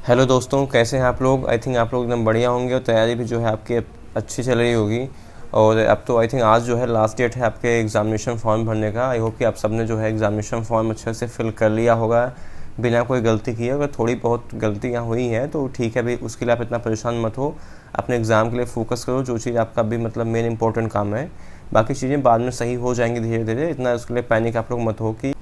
Hello दोस्तों, कैसे हैं आप लोग। आई थिंक आप लोग एकदम बढ़िया होंगे और तैयारी भी जो है आपकी अच्छी चल रही होगी। और अब तो आई थिंक आज जो है लास्ट डेट है आपके एग्ज़ामिनेशन फॉर्म भरने का। आई होप कि आप सबने जो है एग्ज़ामिनेशन फॉर्म अच्छे से फिल कर लिया होगा बिना कोई गलती किए। अगर थोड़ी बहुत गलतियाँ हुई हैं तो ठीक है, अभी उसके लिए आप इतना परेशान मत हो। अपने एग्ज़ाम के लिए फ़ोकस करो, जो चीज़ आपका भी मतलब मेन इंपॉर्टेंट काम है। बाकी चीज़ें बाद में सही हो जाएंगी धीरे धीरे, इतना उसके लिए पैनिक आप लोग मत हो कि।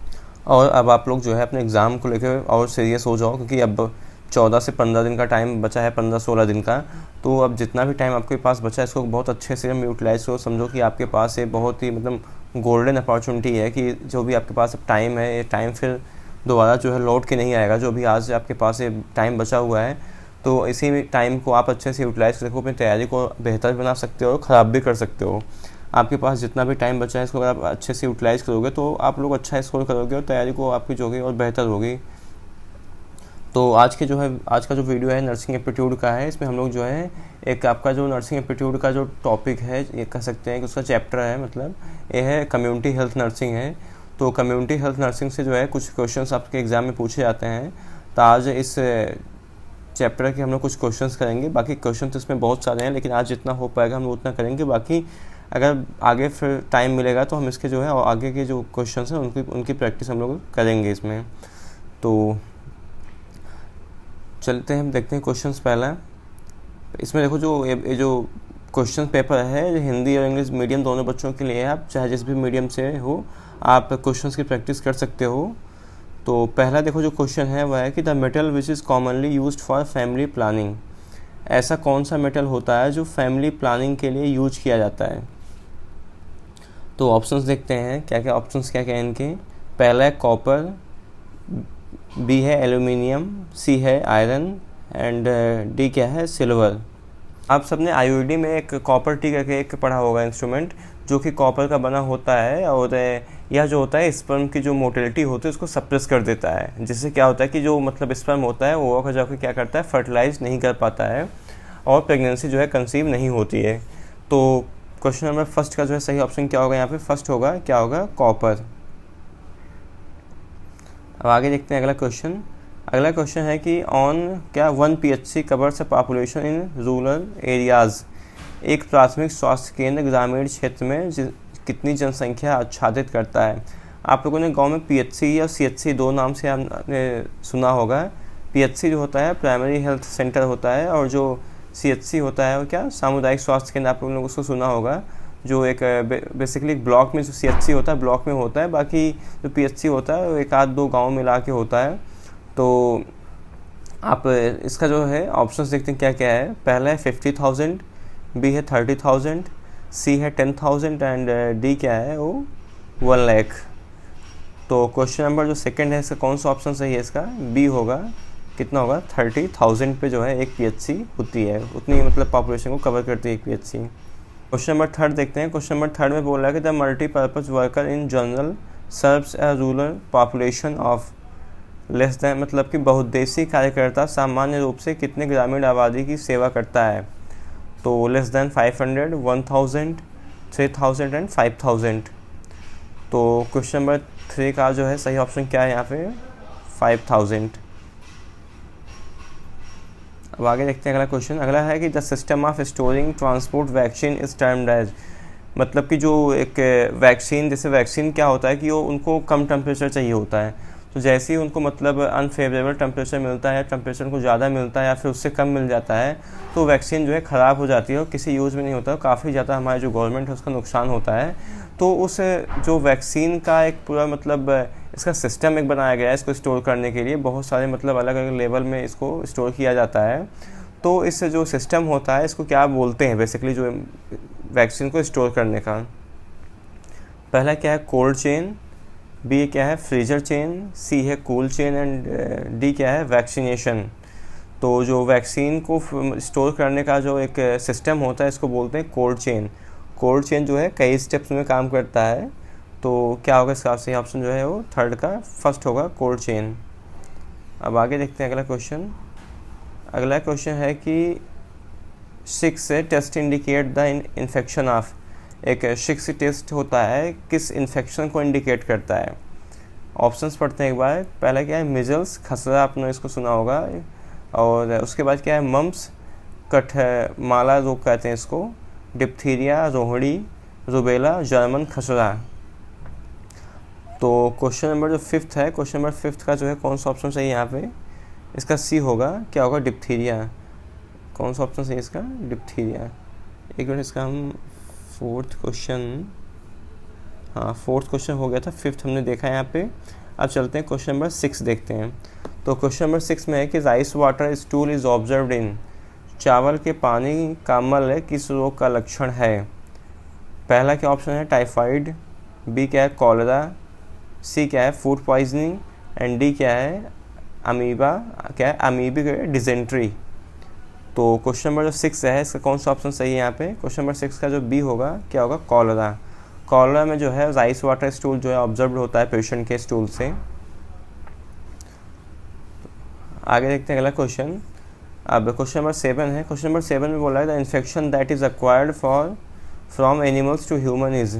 और अब आप लोग जो है अपने एग्ज़ाम को लेकर और सीरियस हो जाओ, क्योंकि अब 14 से 15 दिन का टाइम बचा है, 15-16 दिन का। तो अब जितना भी टाइम आपके पास बचा है इसको बहुत अच्छे से हम यूटिलाइज़ करो। समझो कि आपके पास ये बहुत ही मतलब गोल्डन अपॉर्चुनिटी है कि जो भी आपके पास अब टाइम है, ये टाइम फिर दोबारा जो है लौट के नहीं आएगा। जो भी आज आपके पास ये टाइम बचा हुआ है, तो इसी टाइम को आप अच्छे से यूटिलाइज़ करके अपनी तैयारी को बेहतर बना सकते हो और ख़राब भी कर सकते हो। आपके पास जितना भी टाइम बचा है इसको अगर आप अच्छे से यूटिलाइज़ करोगे तो आप लोग अच्छा स्कोर करोगे और तैयारी को आपकी जो होगी और बेहतर होगी। तो आज का जो वीडियो है नर्सिंग एप्टीट्यूड का है। इसमें हम लोग जो है एक आपका जो नर्सिंग एप्टीट्यूड का जो टॉपिक है, ये कह सकते हैं कि उसका चैप्टर है, मतलब ये है कम्युनिटी हेल्थ नर्सिंग है। तो कम्युनिटी हेल्थ नर्सिंग से जो है कुछ क्वेश्चंस आपके एग्ज़ाम में पूछे जाते हैं। तो आज इस चैप्टर के हम लोग कुछ क्वेश्चंस करेंगे। बाकी क्वेश्चन तो इसमें बहुत सारे हैं, लेकिन आज जितना हो पाएगा हम लोग उतना करेंगे। बाकी अगर आगे फिर टाइम मिलेगा तो हम इसके जो है और आगे के जो क्वेश्चंस हैं उनकी प्रैक्टिस हम लोग करेंगे इसमें। तो चलते हैं, हम देखते हैं क्वेश्चंस। पहला इसमें देखो, जो ये जो क्वेश्चन पेपर है हिंदी और इंग्लिश मीडियम दोनों बच्चों के लिए है। आप चाहे जिस भी मीडियम से हो आप क्वेश्चंस की प्रैक्टिस कर सकते हो। तो पहला देखो जो क्वेश्चन है वह है कि the metal which is commonly used for family planning. ऐसा कौन सा मेटल होता है जो फैमिली प्लानिंग के लिए यूज किया जाता है। तो ऑप्शंस देखते हैं क्या क्या ऑप्शंस क्या क्या है इनके। पहला है कॉपर, बी है एल्यूमिनियम, सी है आयरन एंड डी क्या है सिल्वर। आप सबने आईओडी में एक कॉपर टी करके एक पढ़ा होगा इंस्ट्रूमेंट, जो कि कॉपर का बना होता है। और यह जो होता है स्पर्म की जो मोटिलिटी होती है उसको सप्रेस कर देता है, जिससे क्या होता है कि जो मतलब स्पर्म होता है वो जाकर क्या करता है, फर्टिलाइज नहीं कर पाता है और प्रेगनेंसी जो है कंसीव नहीं होती है। तो क्वेश्चन नंबर फर्स्ट का जो है सही ऑप्शन क्या होगा, यहाँ पे फर्स्ट होगा, क्या होगा, कॉपर। अब आगे देखते हैं अगला क्वेश्चन। अगला क्वेश्चन है कि ऑन क्या 1 PHC covers a population in rural areas. एक प्राथमिक स्वास्थ्य केंद्र ग्रामीण क्षेत्र में कितनी जनसंख्या आच्छादित करता है। आप लोगों ने गांव में PHC या CHC दो नाम से आपने सुना होगा। PHC जो होता है प्राइमरी हेल्थ सेंटर होता है, और जो CHC होता है वो क्या, सामुदायिक स्वास्थ्य केंद्र। आप लोगों ने उसको सुना होगा, जो एक बेसिकली ब्लॉक में जो CHC होता है ब्लॉक में होता है, बाकी जो PHC होता है वो एक आध दो गांव मिला के होता है। तो आप इसका जो है ऑप्शंस देखते हैं क्या क्या है। पहला है 50,000, बी है 30,000, सी है 10,000 एंड डी क्या है वो 1 लाख। तो क्वेश्चन नंबर जो सेकंड है इसका कौन सा ऑप्शन सही है, इसका बी होगा। कितना होगा, 30,000 पे जो है एक PHC होती है, उतनी मतलब पॉपुलेशन को कवर करती है एक PHC। क्वेश्चन नंबर थर्ड देखते हैं। क्वेश्चन नंबर थर्ड में बोल रहा है कि the multipurpose worker in general serves a rural population of less than, मतलब कि बहुउद्देशीय कार्यकर्ता सामान्य रूप से कितने ग्रामीण आबादी की सेवा करता है। तो लेस दैन 500, 1000, 3000 एंड 5000। तो क्वेश्चन नंबर 3 का जो है सही ऑप्शन क्या है यहाँ पे, 5000। अब आगे देखते हैं अगला क्वेश्चन। अगला है कि the system of storing transport vaccine is termed as. मतलब कि जो एक वैक्सीन, जैसे वैक्सीन क्या होता है कि वो उनको कम टेम्परेचर चाहिए होता है। तो जैसे ही उनको मतलब अनफेवरेबल टेम्परेचर मिलता है, टेम्परेचर उनको ज़्यादा मिलता है या फिर उससे कम मिल जाता है, तो वैक्सीन जो है ख़राब हो जाती है और किसी यूज़ में नहीं होता, काफ़ी ज़्यादा हमारे जो गवर्नमेंट है उसका नुकसान होता है। तो उस जो वैक्सीन का एक पूरा मतलब इसका सिस्टम एक बनाया गया है इसको स्टोर करने के लिए। बहुत सारे मतलब अलग अलग लेवल में इसको स्टोर किया जाता है। तो इस जो सिस्टम होता है इसको क्या बोलते हैं बेसिकली, जो वैक्सीन को स्टोर करने का। पहला क्या है, कोल्ड चेन, बी क्या है, फ्रीजर चेन, सी है कूल चेन एंड डी क्या है, वैक्सीनेशन। तो जो वैक्सीन को स्टोर करने का जो एक सिस्टम होता है इसको बोलते हैं कोल्ड चेन। कोल्ड चेन जो है कई स्टेप्स में काम करता है। तो क्या होगा इसका सही ऑप्शन जो है वो थर्ड का फर्स्ट होगा, कोल्ड चेन। अब आगे देखते हैं अगला क्वेश्चन। अगला क्वेश्चन है कि 6 से test indicate the infection of. एक 6 टेस्ट होता है किस इन्फेक्शन को इंडिकेट करता है। ऑप्शंस पढ़ते हैं एक बार। पहला क्या है, मिजल्स, खसरा, आपने इसको सुना होगा। और उसके बाद क्या है, मम्स, माला रोग कहते हैं इसको, डिप्थीरिया, रोहड़ी, रुबेला, जर्मन खसरा। तो क्वेश्चन नंबर जो 5th है, क्वेश्चन नंबर 5th का जो है कौन सा ऑप्शन सही है यहाँ पे, इसका सी होगा, क्या होगा, डिप्थीरिया। कौन सा ऑप्शन सही है इसका, डिप्थीरिया। एक मिनट, इसका हम 4th क्वेश्चन, हाँ 4th क्वेश्चन हो गया था, 5th हमने देखा है यहाँ पे। अब चलते हैं क्वेश्चन नंबर 6 देखते हैं। तो क्वेश्चन नंबर 6 में है कि rice water stool is observed in, चावल के पानी का मल किस रोग का लक्षण है। पहला क्या ऑप्शन है, टाइफाइड, बी क्या है, कॉलरा, सी क्या है, फूड पॉइजनिंग, एंड डी क्या है, अमीबा, क्या है, अमीबिक डिजेंट्री। तो क्वेश्चन नंबर जो 6 है इसका कौन सा ऑप्शन सही है यहाँ पे, क्वेश्चन नंबर 6 का जो बी होगा, क्या होगा, कॉलरा। कॉलरा में जो है राइस वाटर स्टूल जो है ऑब्जर्व होता है पेशेंट के स्टूल से। आगे देखते हैं अगला क्वेश्चन। अब क्वेश्चन नंबर 7 है, क्वेश्चन नंबर 7 में बोला है the infection that is acquired from animals to human is,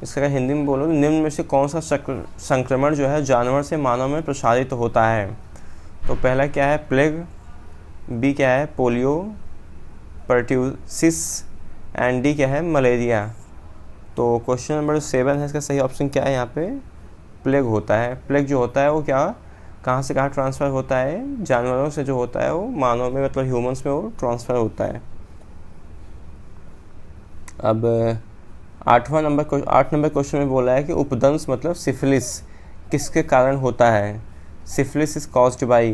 इसका अगर हिंदी में बोलो तो निम्न में से कौन सा संक्रमण जो है जानवर से मानव में प्रसारित होता है। तो पहला क्या है, प्लेग, बी क्या है, पोलियो, परट्यूसिस, एंड डी क्या है, मलेरिया। तो क्वेश्चन नंबर 7 है इसका सही ऑप्शन क्या है यहाँ पे, प्लेग होता है। प्लेग जो होता है वो क्या, कहाँ से कहाँ ट्रांसफ़र होता है, जानवरों से जो होता है वो मानव में, मतलब ह्यूमंस में वो ट्रांसफ़र होता है। अब 8 नंबर क्वेश्चन में बोला है कि उपदंश मतलब सिफिलिस किसके कारण होता है। सिफिलिस इज कॉज्ड बाई,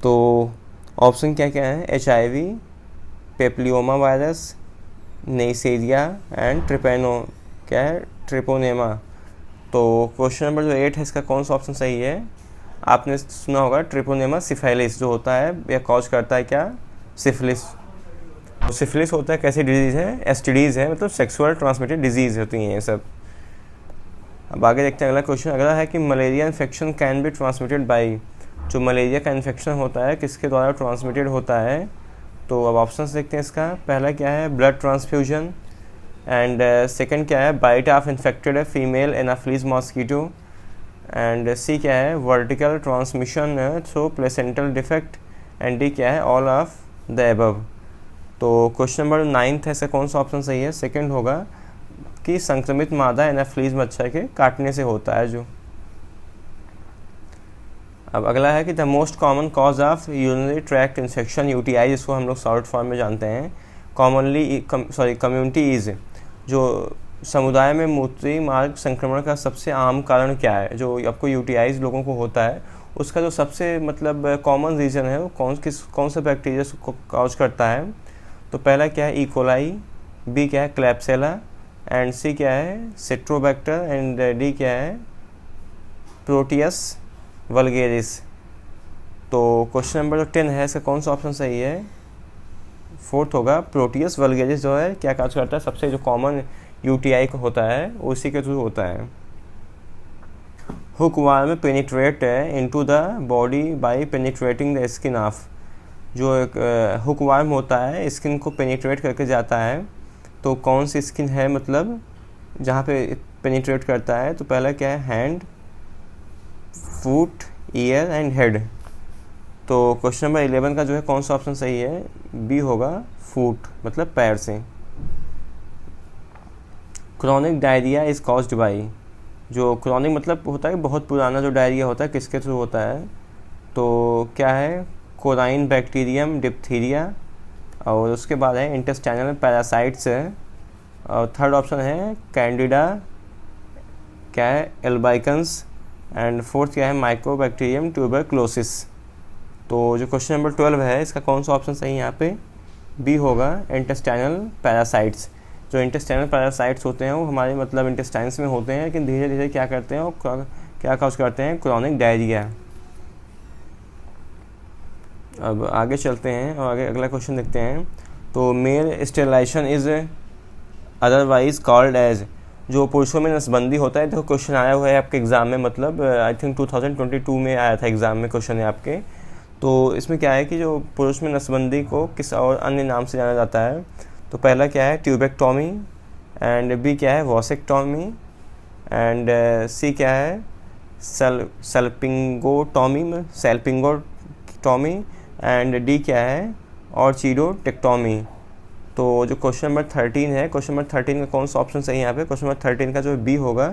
तो ऑप्शन क्या क्या है, HIV, पेप्लियोमा वायरस, नेइसेरिया एंड ट्रिपोनेमा। तो क्वेश्चन नंबर जो 8 है इसका कौन सा ऑप्शन सही है, आपने सुना होगा ट्रिपोनेमा सिफाइलिस जो होता है यह कॉज करता है क्या, सिफिलिस। तो सिफिलिस होता है कैसी डिजीज़ है, STDs है, मतलब सेक्सुअल ट्रांसमिटेड डिजीज़ होती हैं ये सब। अब आगे देखते हैं अगला क्वेश्चन। अगला है कि malaria infection can be transmitted by, जो मलेरिया का इन्फेक्शन होता है किसके द्वारा ट्रांसमिटेड होता है। तो अब ऑप्शंस देखते हैं इसका। पहला क्या है, ब्लड ट्रांसफ्यूजन, एंड सेकंड क्या है, bite of infected female anopheles mosquito, and C क्या है, vertical transmission through placental defect, and D क्या है, ऑल ऑफ द एबव। तो क्वेश्चन नंबर 9 है, इसका कौन सा ऑप्शन सही है, सेकंड होगा कि संक्रमित मादा एनाफिलीज मच्छर के काटने से होता है जो। अब अगला है कि the most common cause of urinary tract infection, UTI, जिसको हम लोग शॉर्ट फॉर्म में जानते हैं, कम्युनिटी इज, जो समुदाय में मूत्री मार्ग संक्रमण का सबसे आम कारण क्या है। जो आपको UTIs लोगों को होता है उसका जो सबसे मतलब कॉमन रीज़न है वो कौन सा बैक्टीरिया को कॉज करता है। तो पहला क्या है, E. बी क्या है, क्लैप्सेला, एंड सी क्या है, सिट्रोबैक्टर, एंड डी क्या है, प्रोटियस वल्गेरिस। तो क्वेश्चन नंबर जो 10 है इसका कौन सा ऑप्शन सही है, 4th होगा, प्रोटियस वल्गेरिस जो है क्या काज करता है, सबसे जो कॉमन UTI को होता है उसी के थ्रू होता है। Hookworm penetrate into the body by penetrating the skin of, जो एक हुकवार्म होता है स्किन को पेनिट्रेट करके जाता है। तो कौन सी स्किन है, मतलब जहाँ पे पेनिट्रेट करता है। तो पहला क्या है, hand, foot, year and head. तो क्वेश्चन नंबर 11 का जो है कौन सा ऑप्शन सही है, बी होगा, फुट, मतलब पैर से। Chronic diarrhoea is caused by, जो क्रॉनिक मतलब होता है बहुत पुराना जो डायरिया होता है किसके थ्रू होता है। तो क्या है, कोराइन बैक्टीरियम डिप्थीरिया, और उसके बाद है इंटेस्टाइनल पैरासाइट्स है, और थर्ड ऑप्शन है कैंडिडा, क्या है, एल्बाइकन्स, एंड फोर्थ क्या है, माइकोबैक्टीरियम ट्यूबरक्लोसिस। तो जो क्वेश्चन नंबर 12 है इसका कौन सा ऑप्शन सही है यहाँ पे, बी होगा, इंटेस्टाइनल पैरासाइट्स। जो इंटेस्टाइनल पैरासाइट्स होते हैं वो हमारे मतलब इंटेस्टाइन्स में होते हैं, लेकिन धीरे धीरे क्या करते हैं, वो क्या कॉज करते हैं, क्रॉनिक डायरिया। अब आगे चलते हैं और आगे अगला क्वेश्चन देखते हैं। तो male sterilisation is otherwise called as, जो पुरुषों में नसबंदी होता है। तो क्वेश्चन आया हुआ है आपके एग्ज़ाम में, मतलब आई थिंक 2022 में आया था एग्ज़ाम में क्वेश्चन है आपके। तो इसमें क्या है कि जो पुरुष में नसबंदी को किस और अन्य नाम से जाना जाता है। तो पहला क्या है, ट्यूबेक्टोमी, एंड बी क्या है, वॉसेक्टोमी, एंड सी क्या है, सेल्पिंगोटोमी, एंड डी क्या है, ऑर्चिडोटेक्टोमी। तो जो क्वेश्चन नंबर 13 है, क्वेश्चन नंबर 13 का कौन सा ऑप्शन सही है यहाँ पे, क्वेश्चन नंबर 13 का जो बी होगा,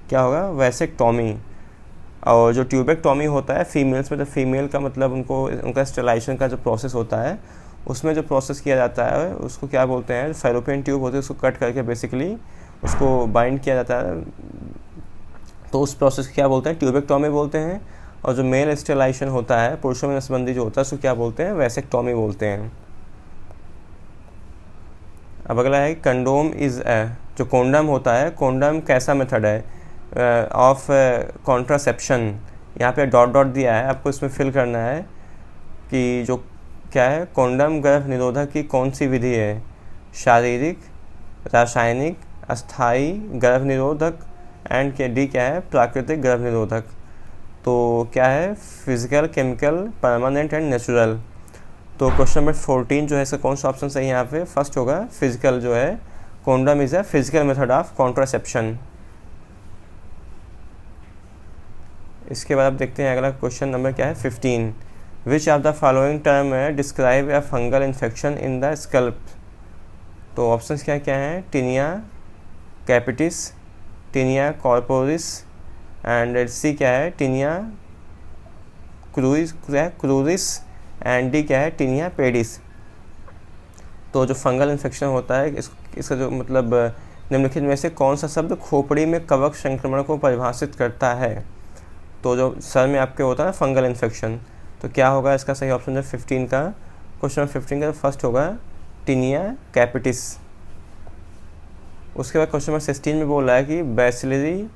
क्या होगा, वैसेक्टोमी। और जो ट्यूबेक्टोमी होता है फीमेल्स में, तो फीमेल का मतलब उनका स्टेलाइजेशन का जो प्रोसेस होता है, उसमें जो प्रोसेस किया जाता है उसको क्या बोलते हैं, फेलोपियन ट्यूब होते हैं, उसको कट करके बेसिकली उसको बाइंड किया जाता है, तो उस प्रोसेस को क्या बोलते हैं, ट्यूबेक्टोमी बोलते हैं। और जो मेल स्टेलाइजेशन होता है, पुरुषों में नसबंदी जो होता है, उसको क्या बोलते हैं, वैसेक्टोमी बोलते हैं। अब अगला है कंडोम इज़ जो कोंडम होता है, कोंडम कैसा मेथड है ऑफ कॉन्ट्रासेप्शन। यहाँ पे डॉट डॉट दिया है, आपको इसमें फिल करना है कि जो क्या है, कोंडम गर्भ निरोधक की कौन सी विधि है, शारीरिक, रासायनिक, अस्थाई गर्भ निरोधक, एंड के डी क्या है, प्राकृतिक गर्भ निरोधक। तो क्या है, physical, chemical, permanent and natural. तो क्वेश्चन नंबर 14 जो है इसका कौन सा ऑप्शन सही है यहाँ पे, फर्स्ट होगा फिजिकल, जो है condom is a physical method of contraception. इसके बाद आप देखते हैं अगला क्वेश्चन नंबर क्या है 15, which of the following term describe a fungal infection in the scalp. तो ऑप्शंस क्या क्या हैं, tinea capitis, tinea corporis, and C क्या है, टीनिया क्रूरिस, एंड डी क्या है, टीनिया पेडिस। तो जो फंगल इन्फेक्शन होता है इसका जो मतलब निम्नलिखित में से कौन सा शब्द खोपड़ी में कवक संक्रमण को परिभाषित करता है। तो जो सर में आपके होता है फंगल इन्फेक्शन, तो क्या होगा इसका सही ऑप्शन है 15 का, क्वेश्चन नंबर 15 का फर्स्ट होगा टीनिया कैपिटिस। उसके बाद क्वेश्चन नंबर 16 में बोल रहा है कि bacillary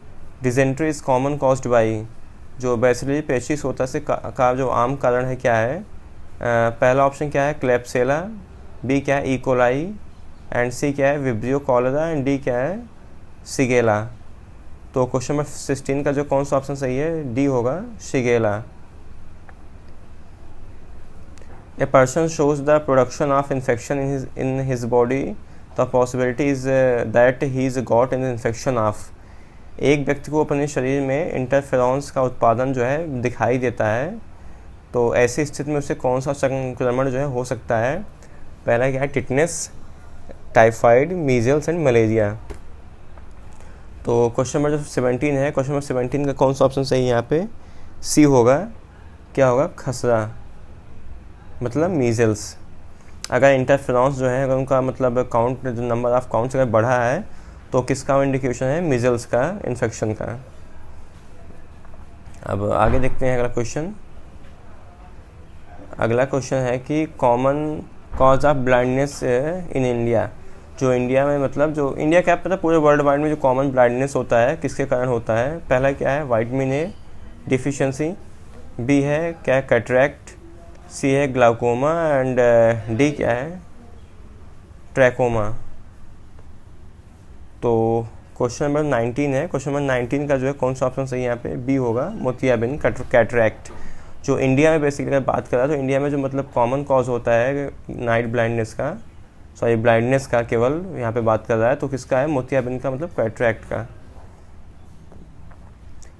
dysentery is common caused by. जो बैसिलरी पेचिस होता है का जो आम कारण है क्या है, पहला ऑप्शन क्या है, क्लेप्सेला, बी क्या है, इकोलाई, एंड सी क्या है, विब्रियो कॉलेरा, एंड डी क्या है, सिगेला। तो क्वेश्चन नंबर 16 का जो कौन सा ऑप्शन सही है, डी होगा, Shigella. A person shows the production of infection in his body, the possibility is that he is got in infection of. एक व्यक्ति को अपने शरीर में इंटरफेरॉन्स का उत्पादन जो है दिखाई देता है, तो ऐसी स्थिति में उसे कौन सा संक्रमण जो है हो सकता है। पहला क्या है, tetanus, typhoid, measles and malaria. तो क्वेश्चन नंबर जो 17 है, क्वेश्चन नंबर 17 का कौन सा ऑप्शन सही है यहाँ पे, सी होगा, क्या होगा, खसरा, मतलब मीजल्स। अगर इंटरफेरॉन्स जो है अगर उनका मतलब काउंट, जो नंबर ऑफ काउंट्स अगर बढ़ा है, तो किसका इंडिकेशन है, मीजल्स का इन्फेक्शन का। अब आगे देखते हैं अगला क्वेश्चन। अगला क्वेश्चन है कि common cause of blindness in India. जो इंडिया में मतलब जो इंडिया क्या पता पूरे वर्ल्ड वाइड में जो कॉमन ब्लाइंडनेस होता है किसके कारण होता है। पहला क्या है, विटामिन ए डिफिशियंसी, बी है क्या, कैटरैक्ट, सी है ग्लाउकोमा, एंड डी क्या है, ट्रैकोमा। तो क्वेश्चन नंबर 19 है, क्वेश्चन नंबर 19 का जो है कौन सा ऑप्शन सही है यहाँ पे, बी होगा, मोतियाबिंद कैटरैक्ट। जो इंडिया में बेसिकली अगर बात करा तो इंडिया में जो मतलब कॉमन कॉज होता है नाइट ब्लाइंडनेस का, सॉरी ब्लाइंडनेस का केवल यहाँ पे बात कर रहा है, तो किसका है, मोतियाबिंद का, मतलब कैटरैक्ट का।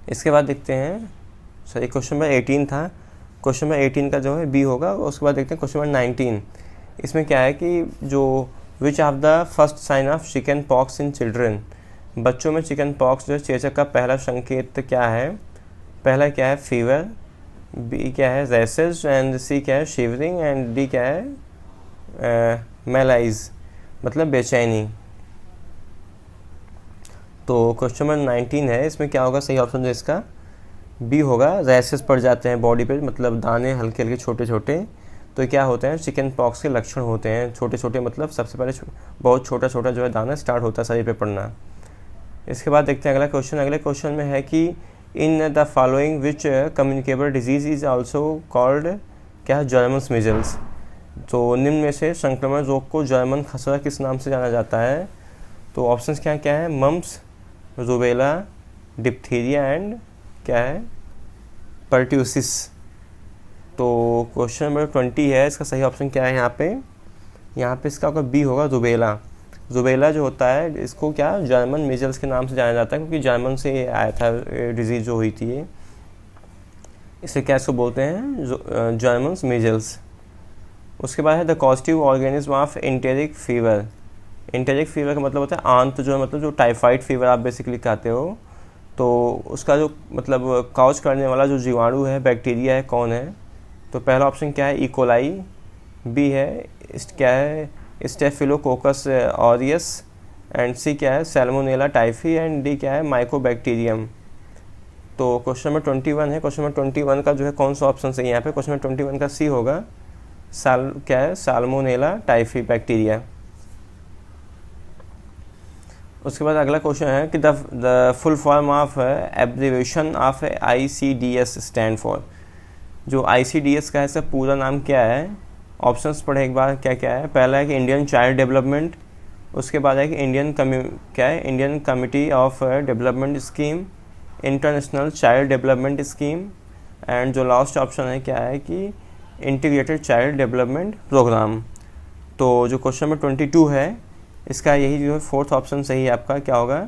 इसके बाद देखते हैं, सॉरी क्वेश्चन नंबर 18 था, क्वेश्चन नंबर 18 का जो है बी होगा। उसके बाद देखते हैं क्वेश्चन नंबर 19। इसमें क्या है कि जो which of the first sign of chicken pox in children. बच्चों में चिकन पॉक्स जो है चेचक का पहला संकेत क्या है। पहला क्या है, फीवर, बी क्या है, रैसेस, एंड सी क्या है, शिवरिंग, एंड डी क्या है, मेलाइज, मतलब बेचैनी। तो क्वेश्चन नंबर 19 है, इसमें क्या होगा सही ऑप्शन जो इसका, बी होगा, रैसेस पड़ जाते हैं बॉडी पे, मतलब दाने हल्के हल्के छोटे छोटे। तो क्या होते हैं, चिकन पॉक्स के लक्षण होते हैं। छोटे छोटे मतलब सबसे पहले बहुत छोटा छोटा जो है दाना स्टार्ट होता है शरीर पे पड़ना। इसके बाद देखते हैं अगला क्वेश्चन। अगले क्वेश्चन में है कि in the following which communicable disease is also called, क्या है, जर्मन मीजल्स। तो निम्न में से संक्रमण रोग को जर्मन खसरा किस नाम से जाना जाता है। तो ऑप्शंस क्या क्या है, मम्प्स, रूबेला, डिप्थीरिया, एंड क्या है, पर्ट्यूसिस। तो क्वेश्चन नंबर 20 है, इसका सही ऑप्शन क्या है यहाँ पे, इसका होगा बी होगा, रूबेला। रूबेला जो होता है इसको क्या जर्मन मीजल्स के नाम से जाना जाता है, क्योंकि जर्मन से आया था डिजीज़ जो हुई थी ये। इसे क्या इसको बोलते हैं, जर्मन्स मीजल्स। उसके बाद है the causative organism of enteric fever. Enteric fever का मतलब होता है आंत, जो मतलब जो टाइफाइड फीवर आप बेसिकली कहते हो, तो उसका जो मतलब कॉज करने वाला जो जीवाणु है, बैक्टीरिया है, कौन है? तो पहला ऑप्शन क्या है, इकोलाई। बी है क्या है, स्टेफिलोकोकस ऑरियस। एंड सी क्या है, सैल्मोनेला टाइफी। एंड डी क्या है, माइकोबैक्टीरियम। तो क्वेश्चन नंबर 21 है। क्वेश्चन नंबर 21 का जो है कौन सा ऑप्शन सही है यहाँ पे? क्वेश्चन नंबर 21 का सी होगा, क्या है, साल्मोनेला टाइफी बैक्टीरिया। उसके बाद अगला क्वेश्चन है कि the full form of abbreviation of ICDS stand for. जो ICDS का है इसका पूरा नाम क्या है? ऑप्शंस पढ़े एक बार, क्या क्या है? पहला है कि इंडियन चाइल्ड डेवलपमेंट। उसके बाद है कि Indian committee of development scheme, international child development scheme. And जो लास्ट ऑप्शन है क्या है कि इंटीग्रेटेड चाइल्ड डेवलपमेंट प्रोग्राम। तो जो क्वेश्चन नंबर 22 है इसका यही जो है फोर्थ ऑप्शन सही है आपका, क्या होगा,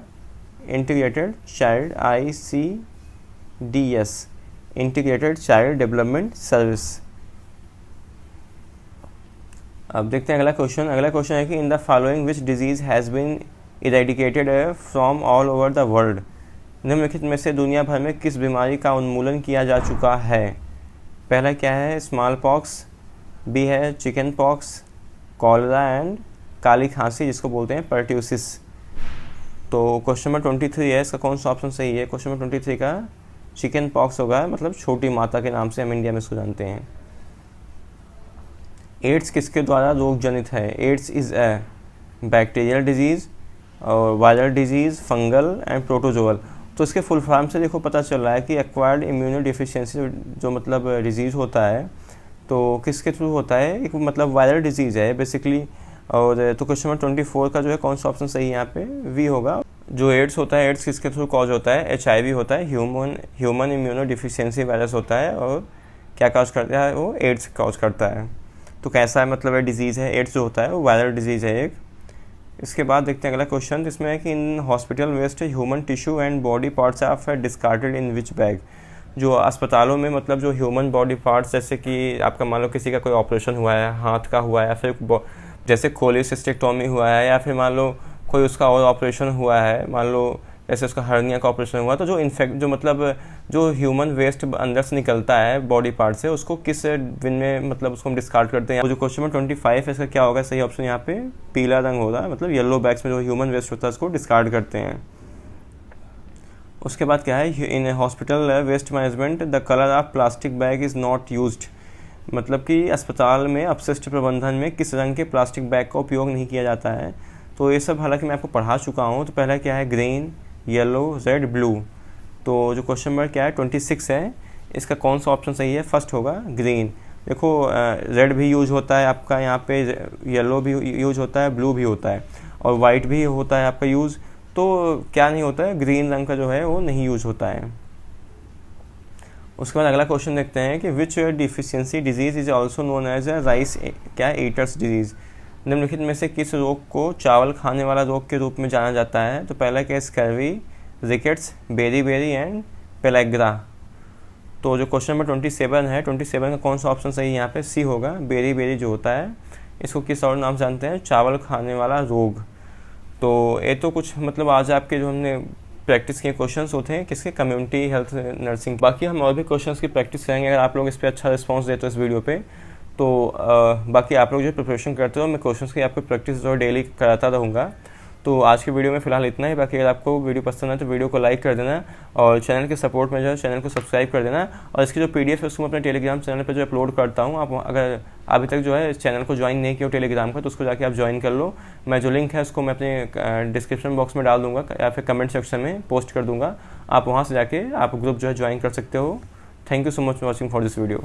integrated child, ICDS, integrated child development service. अब देखते हैं अगला क्वेश्चन। अगला क्वेश्चन है कि in the following which disease has been eradicated from all over the world. निम्नलिखित में से दुनिया भर में किस बीमारी का उन्मूलन किया जा चुका है? पहला क्या है, स्मॉल पॉक्स। बी है चिकन पॉक्स, कॉलरा एंड काली खांसी, जिसको बोलते हैं पर्ट्यूसिस। तो क्वेश्चन नंबर 23 है, इसका कौन सा ऑप्शन सही है? क्वेश्चन नंबर 23 का चिकन पॉक्स होगा, मतलब छोटी माता के नाम से हम इंडिया में इसको जानते हैं। एड्स किसके द्वारा रोग जनित है? AIDS is a bacterial disease और viral disease, fungal and protozoal. तो इसके फुल फॉर्म से देखो पता चल रहा है कि एक्वायर्ड इम्यूनो डिफिशियंसी जो मतलब डिजीज़ होता है, तो किसके थ्रू होता है? एक मतलब वायरल डिजीज़ है बेसिकली। और तो क्वेश्चन नंबर 24 का जो है कौन सा ऑप्शन सही है यहाँ पे? वी होगा। जो एड्स होता है, एड्स किसके थ्रू कॉज होता है? HIV होता है, ह्यूमन इम्यूनो डिफिशियंसी वायरस होता है। और क्या कॉज करता है? वो एड्स कॉज करता है। तो कैसा है मतलब डिजीज़ है? एड्स जो होता है वो वायरल डिजीज़ है एक। इसके बाद देखते हैं अगला क्वेश्चन, जिसमें है कि in hospital waste human tissue and body parts are discarded in which bag. जो अस्पतालों में मतलब जो ह्यूमन बॉडी पार्ट्स, जैसे कि आपका मान लो किसी का कोई ऑपरेशन हुआ है, हाथ का हुआ है, या फिर जैसे कोलिसिस्टेक्टोमी हुआ है, या फिर मान लो कोई उसका और ऑपरेशन हुआ है, मान लो जैसे उसका हर्निया का ऑपरेशन हुआ, तो जो मतलब जो ह्यूमन वेस्ट अंदर से निकलता है बॉडी पार्ट से, उसको किस बिन में मतलब उसको हम डिस्कार्ड करते हैं। जो क्वेश्चन नंबर 25 है इसका क्या होगा सही ऑप्शन यहाँ पे? पीला रंग होगा, मतलब येलो बैग्स में जो ह्यूमन वेस्ट होता है उसको डिस्कार्ड करते हैं। उसके बाद क्या है, in hospital waste management the colour of plastic bag is not used. मतलब कि अस्पताल में अपशिष्ट प्रबंधन में किस रंग के प्लास्टिक बैग का उपयोग नहीं किया जाता है? तो ये सब हालांकि मैं आपको पढ़ा चुका हूँ। तो पहला क्या है, ग्रीन, येलो, रेड, ब्लू। तो जो क्वेश्चन नंबर क्या है 26 है, इसका कौन सा ऑप्शन सही है? फर्स्ट होगा ग्रीन। देखो रेड भी यूज होता है आपका यहाँ पे, येलो भी यूज होता है, ब्लू भी होता है, और वाइट भी होता है आपका यूज़। तो क्या नहीं होता है, ग्रीन रंग का जो है वो नहीं यूज होता है। उसके बाद अगला क्वेश्चन देखते हैं कि which deficiency disease is also known as a rice क्या ईटर्स डिजीज़। निम्नलिखित में से किस रोग को चावल खाने वाला रोग के रूप में जाना जाता है? तो पहला क्या, scurvy, rickets, beriberi and pellagra. तो जो क्वेश्चन नंबर 27 है, 27 का कौन सा ऑप्शन सही है यहाँ पे? सी होगा। बेरी जो होता है इसको किस और नाम जानते हैं? चावल खाने वाला रोग। तो ये तो कुछ मतलब आज आपके जो हमने प्रैक्टिस के क्वेश्चंस होते हैं किसके, कम्युनिटी हेल्थ नर्सिंग। बाकी हम और भी क्वेश्चंस की प्रैक्टिस करेंगे अगर आप लोग इस पर अच्छा रिस्पांस देते हो इस वीडियो पे। तो बाकी आप लोग जो प्रिपरेशन करते हो, मैं क्वेश्चंस की आपको प्रैक्टिस जो डेली कराता रहूँगा। तो आज की वीडियो में फिलहाल इतना ही। बाकी अगर आपको वीडियो पसंद है तो वीडियो को लाइक कर देना, और चैनल के सपोर्ट में जो है चैनल को सब्सक्राइब कर देना। और इसकी जो PDF है उसको मैं अपने टेलीग्राम चैनल पर जो अपलोड करता हूँ, आप अगर अभी तक जो है इस चैनल को ज्वाइन नहीं किया हो टेलीग्राम का, तो उसको जाके आप ज्वाइन कर लो। मैं जो लिंक है उसको मैं अपने डिस्क्रिप्शन बॉक्स में डाल दूँगा या फिर कमेंट सेक्शन में पोस्ट कर दूँगा। आप वहाँ से जाके आप ग्रुप जो है ज्वाइन कर सकते हो। Thank you so much for watching for this video.